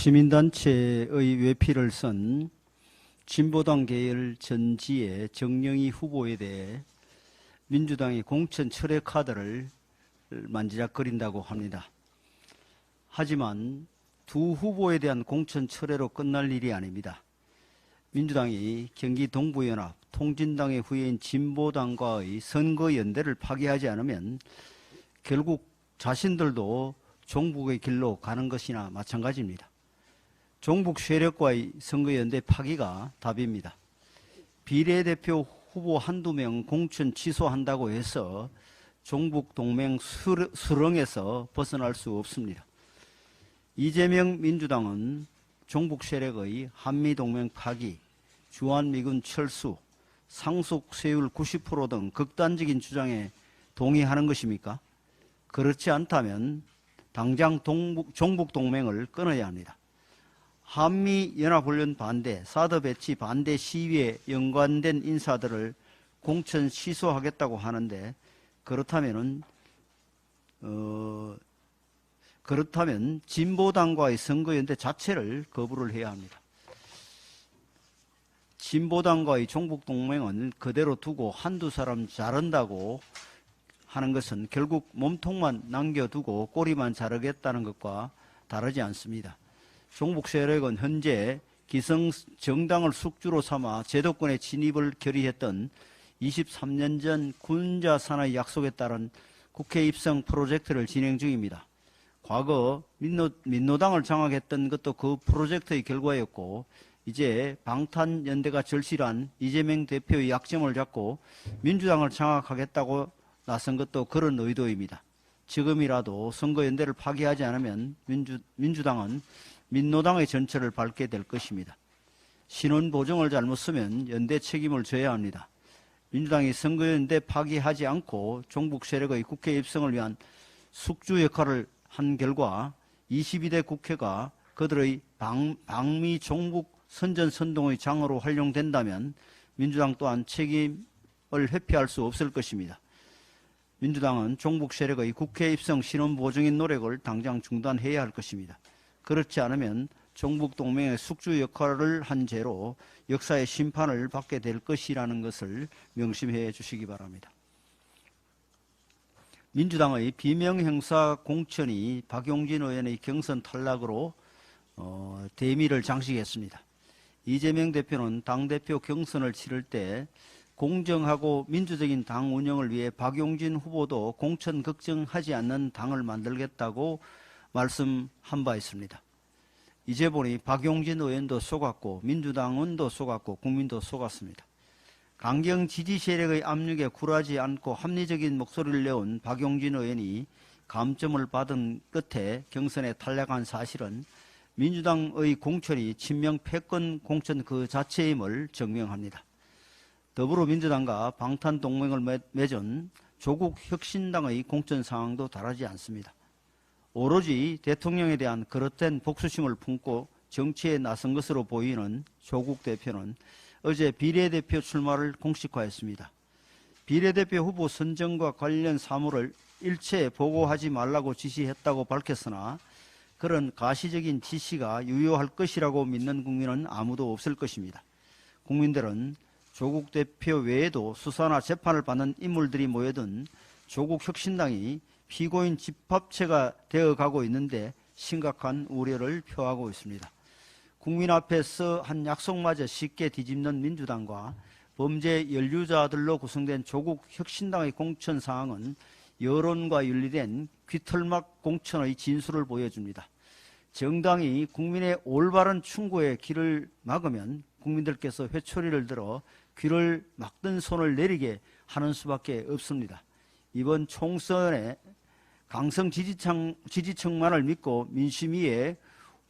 시민단체의 외피를 쓴 진보당 계열 전지의 정영희 후보에 대해 민주당이 공천 철회 카드를 만지작거린다고 합니다. 하지만 두 후보에 대한 공천 철회로 끝날 일이 아닙니다. 민주당이 경기 동부연합, 통진당의 후예인 진보당과의 선거연대를 파기하지 않으면 결국 자신들도 종북의 길로 가는 것이나 마찬가지입니다. 종북 세력과의 선거연대 파기가 답입니다. 비례대표 후보 한두 명 공천 취소한다고 해서 종북 동맹 수렁에서 벗어날 수 없습니다. 이재명 민주당은 종북 세력의 한미동맹 파기, 주한미군 철수, 상속 세율 90% 등 극단적인 주장에 동의하는 것입니까? 그렇지 않다면 당장 종북 동맹을 끊어야 합니다. 한미연합훈련 반대, 사드 배치 반대 시위에 연관된 인사들을 공천 취소하겠다고 하는데 그렇다면 진보당과의 선거연대 자체를 거부를 해야 합니다. 진보당과의 종북동맹은 그대로 두고 한두 사람 자른다고 하는 것은 결국 몸통만 남겨두고 꼬리만 자르겠다는 것과 다르지 않습니다. 종북 세력은 현재 기성 정당을 숙주로 삼아 제도권에 진입을 결의했던 23년 전 군자 산하의 약속에 따른 국회 입성 프로젝트를 진행 중입니다. 과거 민노당을 장악했던 것도 그 프로젝트의 결과였고 이제 방탄연대가 절실한 이재명 대표의 약점을 잡고 민주당을 장악하겠다고 나선 것도 그런 의도입니다. 지금이라도 선거연대를 파기하지 않으면 민주당은 민노당의 전철을 밟게 될 것입니다. 신원보증을 잘못 쓰면 연대 책임을 져야 합니다. 민주당이 선거연대 파기하지 않고 종북 세력의 국회 입성을 위한 숙주 역할을 한 결과 22대 국회가 그들의 방미 종북 선전선동의 장으로 활용된다면 민주당 또한 책임을 회피할 수 없을 것입니다. 민주당은 종북 세력의 국회 입성 신원보증인 노력을 당장 중단해야 할 것입니다. 그렇지 않으면 종북동맹의 숙주 역할을 한 죄로 역사의 심판을 받게 될 것이라는 것을 명심해 주시기 바랍니다. 민주당의 비명행사 공천이 박용진 의원의 경선 탈락으로 대미를 장식했습니다. 이재명 대표는 당대표 경선을 치를 때 공정하고 민주적인 당 운영을 위해 박용진 후보도 공천 걱정하지 않는 당을 만들겠다고 말씀한 바 있습니다. 이제 보니 박용진 의원도 속았고 민주당원도 속았고 국민도 속았습니다. 강경 지지 세력의 압력에 굴하지 않고 합리적인 목소리를 내온 박용진 의원이 감점을 받은 끝에 경선에 탈락한 사실은 민주당의 공천이 친명 패권 공천 그 자체임을 증명합니다. 더불어민주당과 방탄동맹을 맺은 조국혁신당의 공천 상황도 다르지 않습니다. 오로지 대통령에 대한 그릇된 복수심을 품고 정치에 나선 것으로 보이는 조국 대표는 어제 비례대표 출마를 공식화했습니다. 비례대표 후보 선정과 관련 사무를 일체 보고하지 말라고 지시했다고 밝혔으나 그런 가시적인 지시가 유효할 것이라고 믿는 국민은 아무도 없을 것입니다. 국민들은 조국 대표 외에도 수사나 재판을 받는 인물들이 모여든 조국 혁신당이 피고인 집합체가 되어가고 있는데 심각한 우려를 표하고 있습니다. 국민 앞에서 한 약속마저 쉽게 뒤집는 민주당과 범죄 연루자들로 구성된 조국 혁신당의 공천 상황은 여론과 윤리된 귀털막 공천의 진수를 보여줍니다. 정당이 국민의 올바른 충고에 길을 막으면 국민들께서 회초리를 들어 귀를 막던 손을 내리게 하는 수밖에 없습니다. 이번 총선에 강성 지지층만을 믿고 민심 위에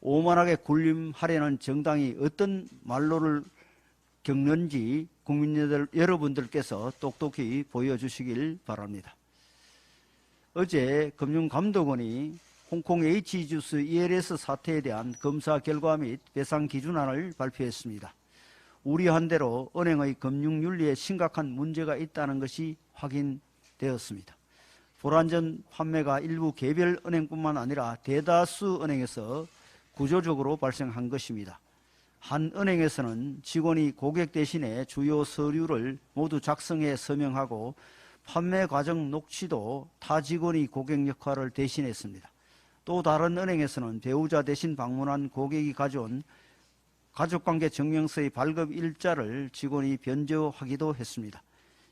오만하게 군림하려는 정당이 어떤 말로를 겪는지 국민 여러분들께서 똑똑히 보여주시길 바랍니다. 어제 금융감독원이 홍콩 H주스 ELS 사태에 대한 검사 결과 및 배상 기준안을 발표했습니다. 우려한 대로 은행의 금융윤리에 심각한 문제가 있다는 것이 확인되었습니다. 불안전 판매가 일부 개별 은행뿐만 아니라 대다수 은행에서 구조적으로 발생한 것입니다. 한 은행에서는 직원이 고객 대신에 주요 서류를 모두 작성해 서명하고 판매 과정 녹취도 타 직원이 고객 역할을 대신했습니다. 또 다른 은행에서는 배우자 대신 방문한 고객이 가져온 가족관계 증명서의 발급 일자를 직원이 변조하기도 했습니다.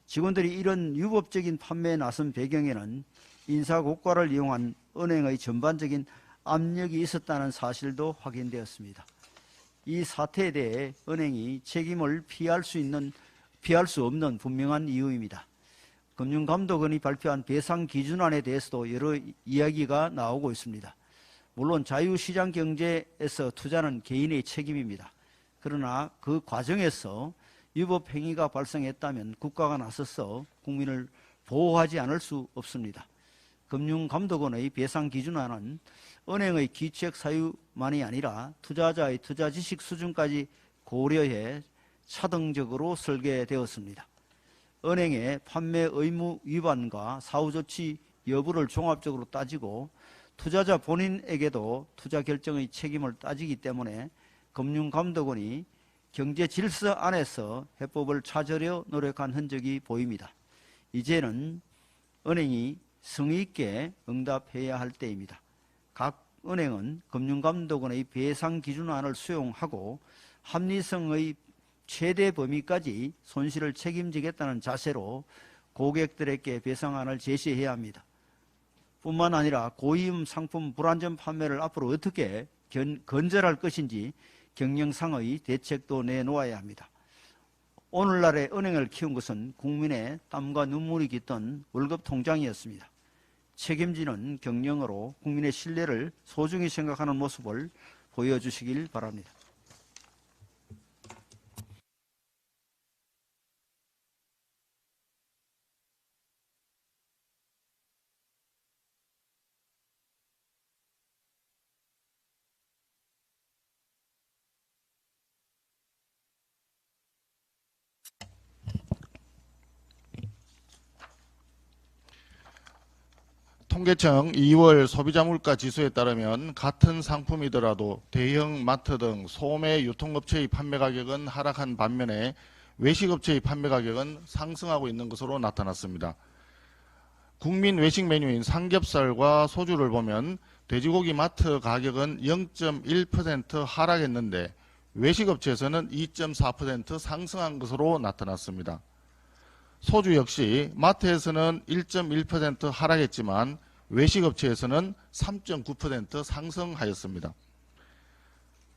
직원들이 이런 유법적인 판매에 나선 배경에는 인사고과를 이용한 은행의 전반적인 압력이 있었다는 사실도 확인되었습니다. 이 사태에 대해 은행이 책임을 피할 수 없는 분명한 이유입니다. 금융감독원이 발표한 배상 기준안에 대해서도 여러 이야기가 나오고 있습니다. 물론 자유시장 경제에서 투자는 개인의 책임입니다. 그러나 그 과정에서 위법 행위가 발생했다면 국가가 나서서 국민을 보호하지 않을 수 없습니다. 금융감독원의 배상 기준안은 은행의 기책 사유만이 아니라 투자자의 투자 지식 수준까지 고려해 차등적으로 설계되었습니다. 은행의 판매 의무 위반과 사후조치 여부를 종합적으로 따지고 투자자 본인에게도 투자 결정의 책임을 따지기 때문에 금융감독원이 경제 질서 안에서 해법을 찾으려 노력한 흔적이 보입니다. 이제는 은행이 성의 있게 응답해야 할 때입니다. 각 은행은 금융감독원의 배상 기준안을 수용하고 합리성의 최대 범위까지 손실을 책임지겠다는 자세로 고객들에게 배상안을 제시해야 합니다. 뿐만 아니라 고위험 상품 불안전 판매를 앞으로 어떻게 건절할 것인지 경영상의 대책도 내놓아야 합니다. 오늘날의 은행을 키운 것은 국민의 땀과 눈물이 깃든 월급 통장이었습니다. 책임지는 경영으로 국민의 신뢰를 소중히 생각하는 모습을 보여주시길 바랍니다. 통계청 2월 소비자 물가 지수에 따르면 같은 상품이더라도 대형 마트 등 소매 유통업체의 판매 가격은 하락한 반면에 외식업체의 판매 가격은 상승하고 있는 것으로 나타났습니다. 국민 외식 메뉴인 삼겹살과 소주를 보면 돼지고기 마트 가격은 0.1% 하락했는데 외식업체에서는 2.4% 상승한 것으로 나타났습니다. 소주 역시 마트에서는 1.1% 하락했지만 외식업체에서는 3.9% 상승하였습니다.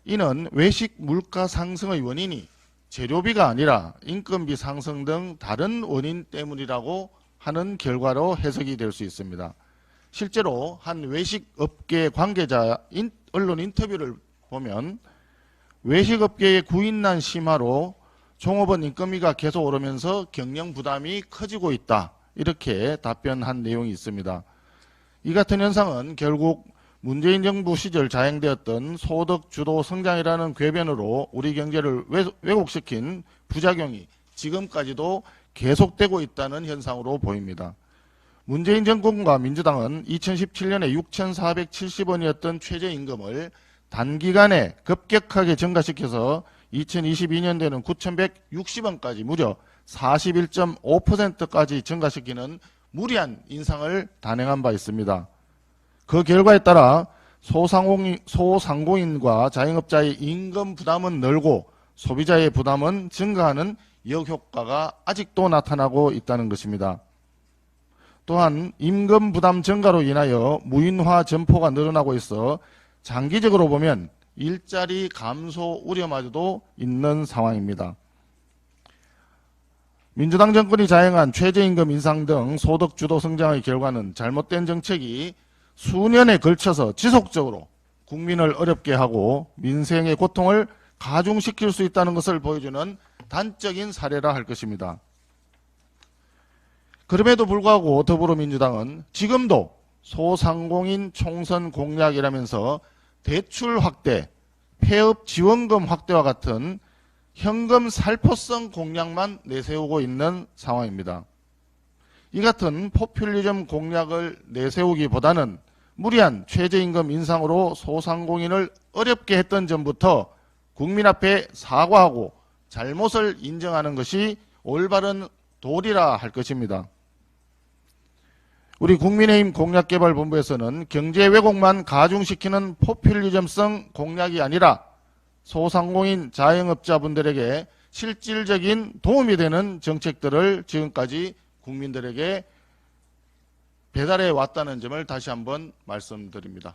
이는 외식 물가 상승의 원인이 재료비가 아니라 인건비 상승 등 다른 원인 때문이라고 하는 결과로 해석이 될 수 있습니다. 실제로 한 외식업계 관계자 언론 인터뷰를 보면 외식업계의 구인난 심화로 종업원 인건비가 계속 오르면서 경영 부담이 커지고 있다. 이렇게 답변한 내용이 있습니다. 이 같은 현상은 결국 문재인 정부 시절 자행되었던 소득 주도 성장이라는 궤변으로 우리 경제를 왜곡시킨 부작용이 지금까지도 계속되고 있다는 현상으로 보입니다. 문재인 정권과 민주당은 2017년에 6,470원이었던 최저임금을 단기간에 급격하게 증가시켜서 2022년도에는 9,160원까지 무려 41.5%까지 증가시키는 무리한 인상을 단행한 바 있습니다. 그 결과에 따라 소상공인과 자영업자의 임금 부담은 늘고 소비자의 부담은 증가하는 역효과가 아직도 나타나고 있다는 것입니다. 또한 임금 부담 증가로 인하여 무인화 점포가 늘어나고 있어 장기적으로 보면 일자리 감소 우려마저도 있는 상황입니다. 민주당 정권이 자행한 최저임금 인상 등 소득 주도 성장의 결과는 잘못된 정책이 수년에 걸쳐서 지속적으로 국민을 어렵게 하고 민생의 고통을 가중시킬 수 있다는 것을 보여주는 단적인 사례라 할 것입니다. 그럼에도 불구하고 더불어민주당은 지금도 소상공인 총선 공약이라면서 대출 확대, 폐업 지원금 확대와 같은 현금 살포성 공약만 내세우고 있는 상황입니다. 이 같은 포퓰리즘 공약을 내세우기보다는 무리한 최저임금 인상으로 소상공인을 어렵게 했던 점부터 국민 앞에 사과하고 잘못을 인정하는 것이 올바른 도리라 할 것입니다. 우리 국민의힘 공약개발본부에서는 경제 왜곡만 가중시키는 포퓰리즘성 공약이 아니라 소상공인 자영업자분들에게 실질적인 도움이 되는 정책들을 지금까지 국민들에게 배달해 왔다는 점을 다시 한번 말씀드립니다.